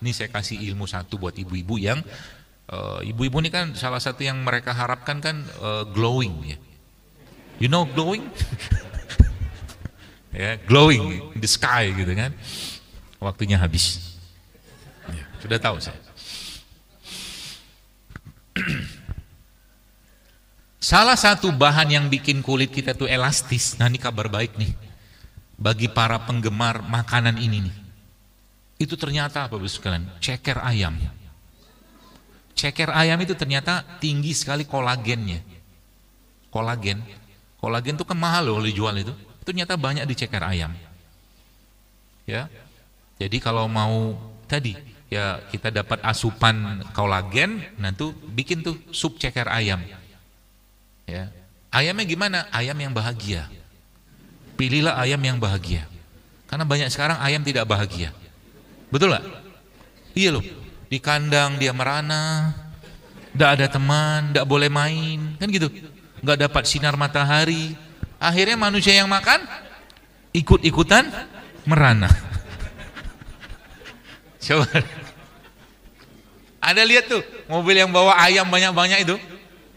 Ini saya kasih ilmu satu buat ibu-ibu yang ibu-ibu ini kan salah satu yang mereka harapkan kan glowing ya. You know glowing? Ya, glowing in the sky gitu kan. Waktunya habis. Ya, sudah tahu saya. Salah satu bahan yang bikin kulit kita tuh elastis. Nah, ini kabar baik nih bagi para penggemar makanan ini nih. Itu ternyata apa Bapak sekalian? Ceker ayam. Ceker ayam itu ternyata tinggi sekali kolagennya. Kolagen itu kan mahal loh kalau dijual itu. Itu ternyata banyak di ceker ayam. Ya. Jadi kalau mau tadi ya kita dapat asupan kolagen, nanti bikin tuh sup ceker ayam. Ya. Ayamnya gimana? Ayam yang bahagia. Pilihlah ayam yang bahagia. Karena banyak sekarang ayam tidak bahagia. Betul nggak? Iya loh. Di kandang dia merana, nggak ada teman, nggak boleh main, kan gitu. Nggak dapat sinar matahari. Akhirnya manusia yang makan ikut-ikutan merana. Coba. Ada lihat tuh mobil yang bawa ayam banyak-banyak itu.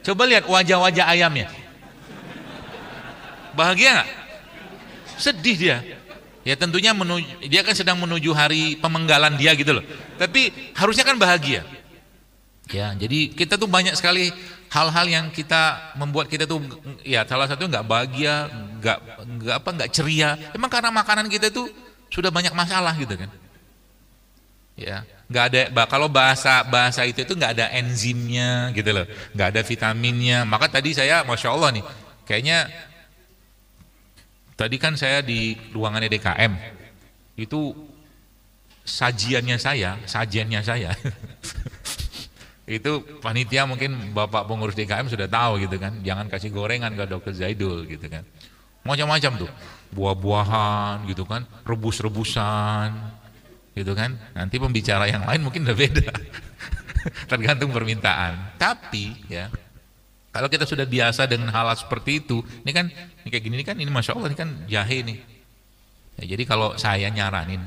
Coba lihat wajah-wajah ayamnya. Bahagia nggak? Sedih dia. Ya tentunya dia kan sedang menuju hari pemenggalan dia gitu loh. Tapi harusnya kan bahagia. Ya, jadi kita tuh banyak sekali hal-hal yang kita membuat kita tuh ya salah satu nggak bahagia, nggak ceria. Emang karena makanan kita tuh sudah banyak masalah gitu kan. Ya, nggak ada kalau bahasa itu nggak ada enzimnya gitu loh, nggak ada vitaminnya. Maka tadi saya masya Allah nih, kayaknya tadi kan saya di ruangannya DKM itu sajiannya saya itu panitia mungkin Bapak pengurus DKM sudah tahu gitu kan, jangan kasih gorengan ke Dokter Zaidul gitu kan, macam-macam tuh buah-buahan gitu kan, rebus-rebusan gitu kan. Nanti pembicara yang lain mungkin udah beda tergantung permintaan. Tapi ya kalau kita sudah biasa dengan hal seperti itu, ini kan ini kayak gini ini kan, ini masya Allah ini kan jahe nih. Ya, jadi kalau saya nyaranin,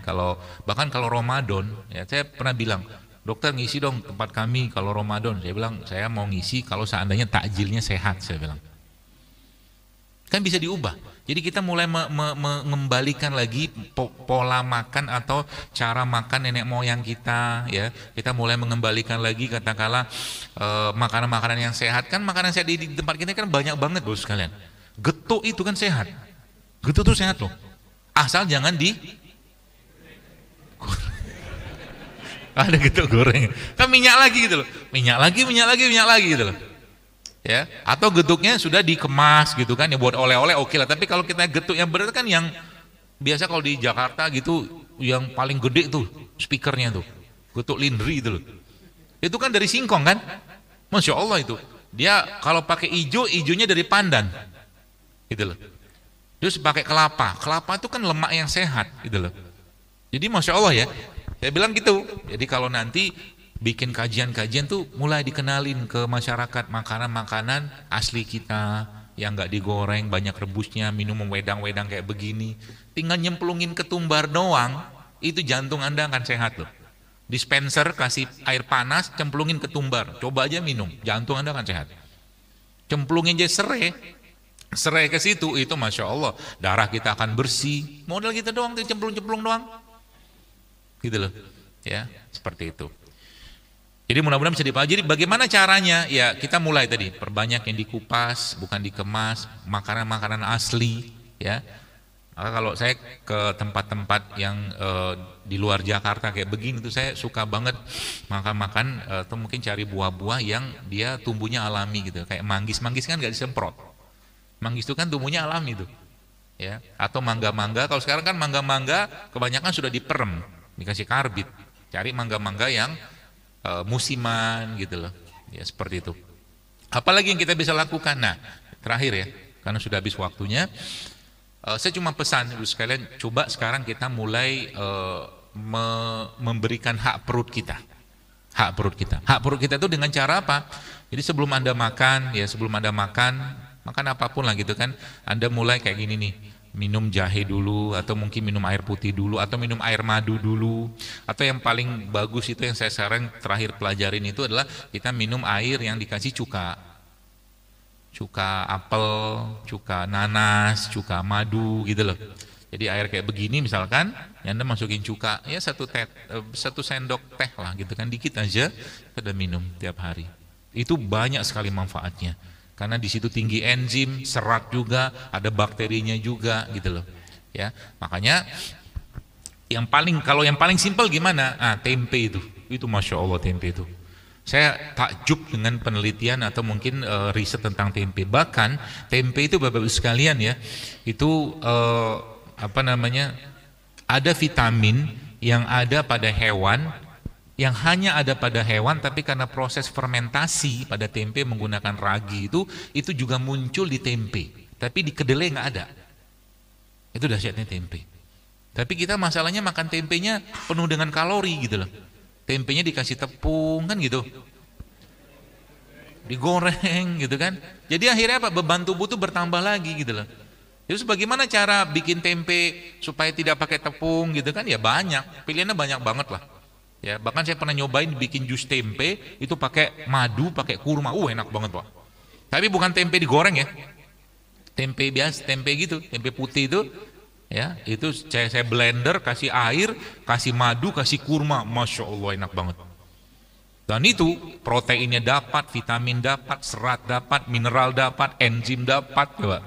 bahkan kalau Ramadan, ya saya pernah bilang, dokter ngisi dong tempat kami kalau Ramadan. Saya bilang saya mau ngisi kalau seandainya takjilnya sehat, saya bilang. Kan bisa diubah. Jadi kita mulai mengembalikan lagi pola makan atau cara makan nenek moyang kita, ya. Kita mulai mengembalikan lagi katakanlah makanan-makanan yang sehat. Kan makanan sehat di tempat kita kan banyak banget Bos sekalian. Getuk itu kan sehat. Getuk itu sehat loh. Asal jangan ada getuk goreng. Kan minyak lagi gitu loh. Minyak lagi gitu loh. Ya, atau getuknya sudah dikemas gitu kan ya buat oleh-oleh oke lah. Tapi kalau kita getuk yang benar kan yang biasa kalau di Jakarta gitu yang paling gede tuh speakernya tuh getuk lindri itu loh. Itu kan dari singkong kan, masya Allah itu. Dia kalau pakai ijonya dari pandan gitu loh. Terus pakai kelapa itu kan lemak yang sehat gitu loh. Jadi masya Allah ya, saya bilang gitu. Jadi kalau nanti bikin kajian-kajian tuh mulai dikenalin ke masyarakat makanan-makanan asli kita yang nggak digoreng, banyak rebusnya, minum wedang-wedang kayak begini. Tinggal nyemplungin ketumbar doang, itu jantung Anda akan sehat loh. Dispenser kasih air panas, cemplungin ketumbar, coba aja minum, jantung Anda akan sehat. Cemplungin aja serai ke situ, itu masya Allah, darah kita akan bersih. Modal kita doang, cemplung-cemplung doang, gitu loh, ya seperti itu. Jadi mudah-mudahan bisa dipelajari. Bagaimana caranya? Ya kita mulai tadi, perbanyak yang dikupas, bukan dikemas, makanan-makanan asli. Ya. Maka kalau saya ke tempat-tempat yang di luar Jakarta kayak begini tuh saya suka banget makan-makan atau mungkin cari buah-buah yang dia tumbuhnya alami gitu. Kayak manggis kan nggak disemprot. Manggis itu kan tumbuhnya alami tuh. Ya. Atau mangga-mangga. Kalau sekarang kan mangga-mangga kebanyakan sudah diperem, dikasih karbit. Cari mangga-mangga yang musiman gitu loh, ya seperti itu. Apalagi yang kita bisa lakukan? Nah, terakhir ya, karena sudah habis waktunya, saya cuma pesan ibu sekalian, coba sekarang kita mulai memberikan hak perut kita. Hak perut kita itu dengan cara apa? Jadi sebelum Anda makan, makan apapun lah gitu kan, Anda mulai kayak gini nih, minum jahe dulu, atau mungkin minum air putih dulu, atau minum air madu dulu, atau yang paling bagus itu yang saya sekarang terakhir pelajarin itu adalah kita minum air yang dikasih cuka apel, cuka nanas, cuka madu gitu loh. Jadi air kayak begini misalkan, ya Anda masukin cuka, ya satu sendok teh lah gitu kan, dikit aja, kita minum tiap hari. Itu banyak sekali manfaatnya. Karena di situ tinggi enzim, serat juga, ada bakterinya juga gitu loh. Ya, makanya kalau yang paling simpel gimana? Tempe itu masya Allah tempe itu. Saya takjub dengan penelitian atau mungkin riset tentang tempe. Bahkan tempe itu Bapak Ibu sekalian ya, itu ada vitamin yang ada pada hewan, yang hanya ada pada hewan, tapi karena proses fermentasi pada tempe menggunakan ragi itu juga muncul di tempe, tapi di kedelai nggak ada. Itu dahsyatnya tempe. Tapi kita masalahnya makan tempenya penuh dengan kalori gitu loh. Tempenya dikasih tepung kan gitu, digoreng gitu kan. Jadi akhirnya apa? Beban tubuh tuh bertambah lagi gitu loh. Terus bagaimana cara bikin tempe supaya tidak pakai tepung gitu kan? Ya banyak, pilihannya banyak banget lah. Ya, bahkan saya pernah nyobain bikin jus tempe itu pakai madu, pakai kurma. Enak banget, Pak. Tapi bukan tempe digoreng ya. Tempe biasa, tempe gitu, tempe putih itu ya, itu saya blender, kasih air, kasih madu, kasih kurma. Masya Allah enak banget. Dan itu proteinnya dapat, vitamin dapat, serat dapat, mineral dapat, enzim dapat, coba.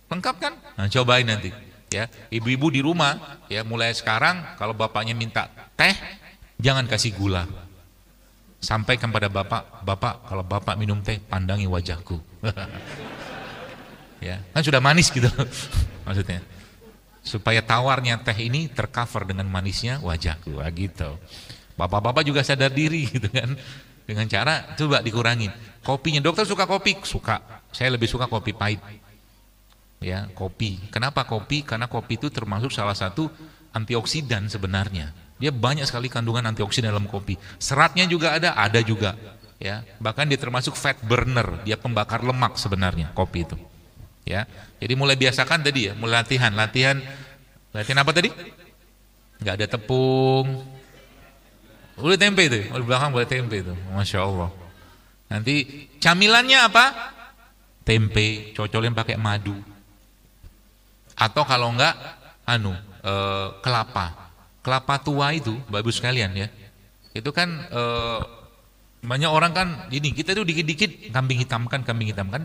Lengkap kan? Nah, cobain nanti. Ya, ibu-ibu di rumah ya, mulai sekarang kalau bapaknya minta teh, jangan kasih gula. Sampaikan pada bapak kalau bapak minum teh, pandangi wajahku. Ya, kan sudah manis gitu maksudnya. Supaya tawarnya teh ini tercover dengan manisnya wajahku, gitu. Bapak-bapak juga sadar diri gitu kan. Dengan cara coba dikurangin. Kopinya, dokter suka kopi? Suka. Saya lebih suka kopi pahit. Ya, kopi. Kenapa kopi? Karena kopi itu termasuk salah satu antioksidan sebenarnya. Dia banyak sekali kandungan antioksidan dalam kopi. Seratnya juga ada juga. Ya, bahkan dia termasuk fat burner, dia pembakar lemak sebenarnya kopi itu. Ya, jadi mulai biasakan tadi ya, mulai latihan apa tadi? Nggak ada tepung. Boleh tempe itu, di belakang boleh tempe itu, masya Allah. Nanti camilannya apa? Tempe, cocolin pakai madu. Atau kalau enggak, kelapa tua itu, Bapak Ibu sekalian ya, itu kan banyak orang kan gini, kita tuh dikit-dikit kambing hitamkan.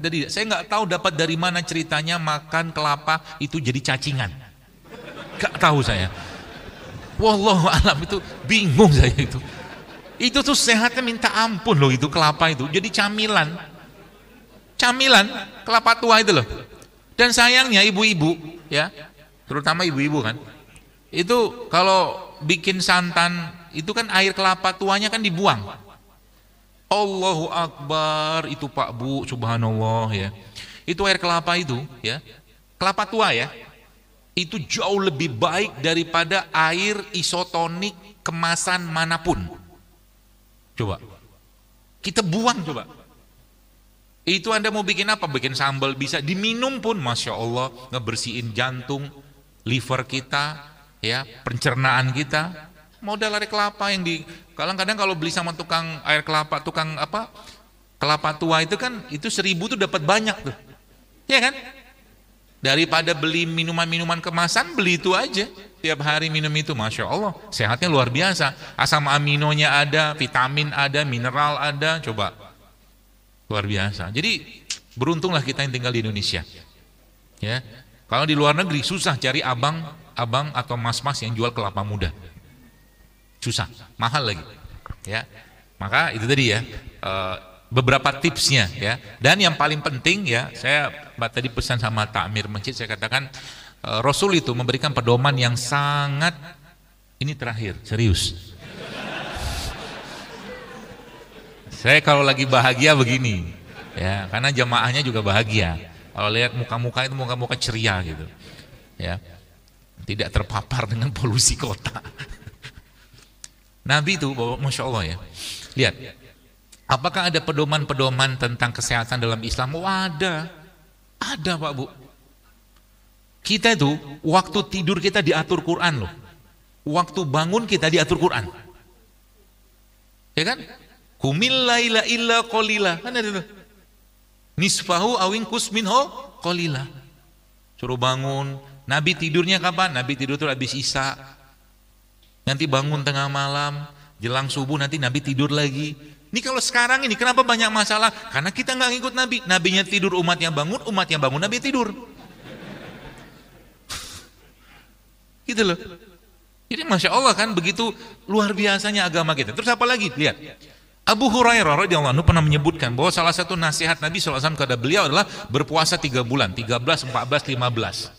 Jadi saya nggak tahu dapat dari mana ceritanya makan kelapa itu jadi cacingan. Nggak tahu saya. Wallahu alam, itu bingung saya itu. Itu tuh sehatnya minta ampun loh itu kelapa itu. Jadi camilan kelapa tua itu loh. Dan sayangnya ibu-ibu ya, terutama ibu-ibu kan, itu kalau bikin santan itu kan air kelapa tuanya kan dibuang. Allahu Akbar, itu Pak Bu, subhanallah ya. Itu air kelapa itu ya, kelapa tua ya, itu jauh lebih baik daripada air isotonik kemasan manapun. Coba kita buang coba. Itu Anda mau bikin apa? Bikin sambal bisa, diminum pun masya Allah, ngebersihin jantung, liver kita, ya, pencernaan kita. Modal air kelapa yang kadang-kadang kalau beli sama tukang air kelapa, kelapa tua itu kan, itu 1000 tuh dapat banyak tuh, ya kan? Daripada beli minuman-minuman kemasan, beli itu aja, tiap hari minum itu, masya Allah, sehatnya luar biasa. Asam aminonya ada, vitamin ada, mineral ada, coba. Luar biasa. Jadi beruntunglah kita yang tinggal di Indonesia. Ya, kalau di luar negeri susah cari abang atau mas-mas yang jual kelapa muda. Susah, mahal lagi. Ya, maka itu tadi ya, beberapa tipsnya ya. Dan yang paling penting ya, saya tadi pesan sama takmir masjid, saya katakan Rasul itu memberikan pedoman yang sangat, ini terakhir, serius. Saya kalau lagi bahagia begini, ya, karena jamaahnya juga bahagia. Kalau lihat muka-muka itu muka-muka ceria gitu, ya, tidak terpapar dengan polusi kota. Nabi itu, masya Allah ya, lihat, apakah ada pedoman-pedoman tentang kesehatan dalam Islam? Oh ada Pak Bu. Kita itu waktu tidur kita diatur Quran loh. Waktu bangun kita diatur Quran. Ya kan? Qumil laila illa qalila. Kan ada tuh. Nisfahu awin kusminho qalila. Suruh bangun. Nabi tidurnya kapan? Nabi tidur tuh habis Isya. Nanti bangun tengah malam, jelang subuh nanti Nabi tidur lagi. Ini kalau sekarang ini kenapa banyak masalah? Karena kita nggak ngikut Nabi. Nabinya tidur, umatnya bangun, Nabi tidur. Gitu loh. Jadi Masya Allah kan begitu luar biasanya agama kita. Terus apa lagi? Lihat. Abu Hurairah radhiyallahu anhu pernah menyebutkan bahwa salah satu nasihat Nabi SAW kepada beliau adalah berpuasa 3 bulan, 13, 14, 15.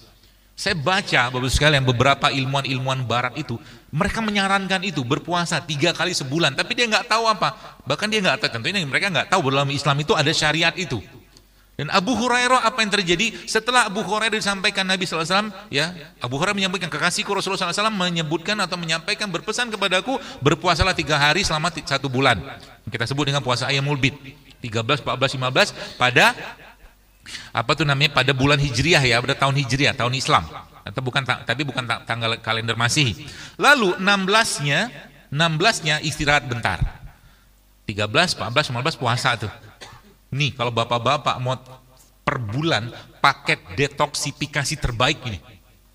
Saya baca Bapak sekalian beberapa ilmuwan barat itu, mereka menyarankan itu berpuasa 3 kali sebulan, tapi dia nggak tahu apa. Bahkan dia nggak tahu, tentunya mereka nggak tahu dalam Islam itu ada syariat itu. Dan Abu Hurairah apa yang terjadi setelah Abu Hurairah disampaikan Nabi SAW, ya Abu Hurairah menyampaikan kekasihku Rasulullah SAW menyebutkan atau menyampaikan berpesan kepadaku berpuasalah 3 hari selama 1 bulan. Kita sebut dengan puasa Ayyamul Bid 13, 14, 15 pada apa tuh namanya pada bulan Hijriah ya, pada tahun Hijriah, tahun Islam atau bukan tapi bukan tanggal kalender Masehi. Lalu 16-nya istirahat bentar. 13, 14, 15 puasa tuh. Nih kalau bapak-bapak mau per bulan paket detoksifikasi terbaik ini,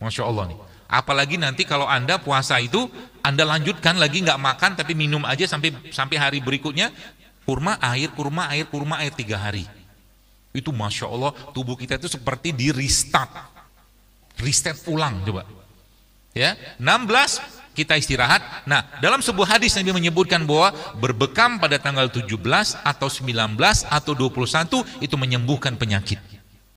Masya Allah nih. Apalagi nanti kalau Anda puasa itu Anda lanjutkan lagi nggak makan tapi minum aja sampai hari berikutnya, kurma air 3 hari. Itu Masya Allah tubuh kita itu seperti di reset ulang coba. Ya 16 kita istirahat. Nah, dalam sebuah hadis Nabi menyebutkan bahwa berbekam pada tanggal 17 atau 19 atau 21 itu menyembuhkan penyakit.